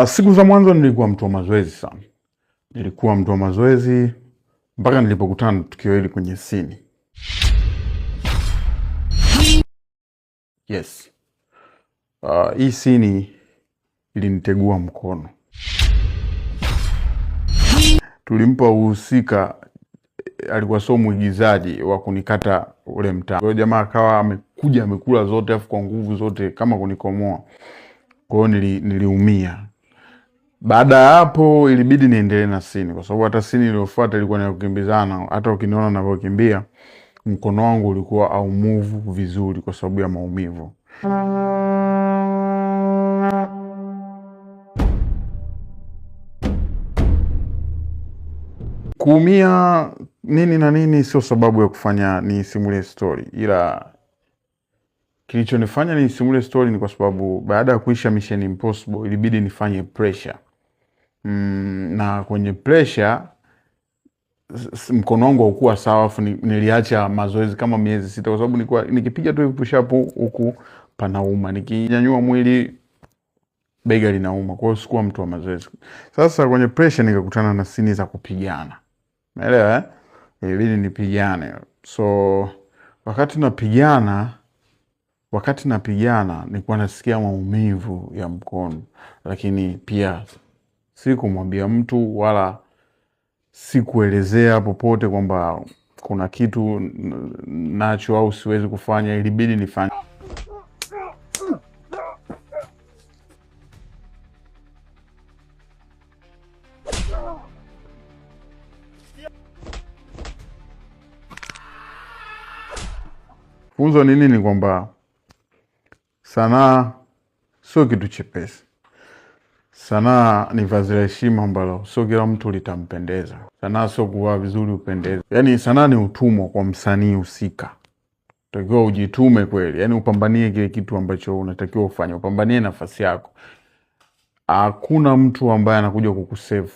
Siku za mwanzo nilikuwa mtu wa mazoezi sana. Nilikuwa mtu wa mazoezi mpaka nilipokutana na tukio hili kwenye sini. Yes. Hii sini ilinitegua mkono. Tulimpa uhusika, alikuwa sio mwigizaji wa kunikata ule mtaa. Kwa hiyo jamaa akawa amekuja amekula zote afu kwa nguvu zote kama kunikomoa. Kwa hiyo niliumia. Baada ya hapo ilibidi niendelee na sini kwa sababu hata sini iliyofuata ilikuwa ni ya kukimbizana. Hata ukiniona ninavyokimbia mkono wangu ulikuwa au move vizuri kwa sababu ya maumivu. Kuumia nini na nini sio sababu ya kufanya ni simule story, ila kilichonifanya ni simule story ni kwa sababu baada ya kuisha Mission Impossible ilibidi nifanye pressure. Na kwenye pressure mkono wangu haukuwa sawa, afu niliacha mazoezi kama miezi 6 kwa sababu nilikuwa nikipiga tu push up huku panauma, nikinyanyua mwili bega linauma, kwa hiyo sikuwa mtu wa mazoezi. Sasa kwenye pressure nikakutana na sini za kupigana. Umeelewa eh? Ilibidi nipigane. So wakati napigana nilikuwa nasikia maumivu ya mkono, lakini pia sikumwambia mtu wala sikuelezea popote kwamba kuna kitu nacho au siwezi kufanya. Ilibidi nifanye. Funzo ni nini? Kwamba sanaa sio kitu chepesi. Sanaa ni vazi la heshima ambalo sio kila mtu litampendeza. Sanaa sio kuvaa vizuri upendeze. Yaani sanaa ni utumwa kwa msanii husika. Unatakiwa ujitume kweli. Yaani upambanie kile kitu ambacho unatakiwa ufanye. Upambanie nafasi yako. Hakuna mtu ambaye anakuja kukusave.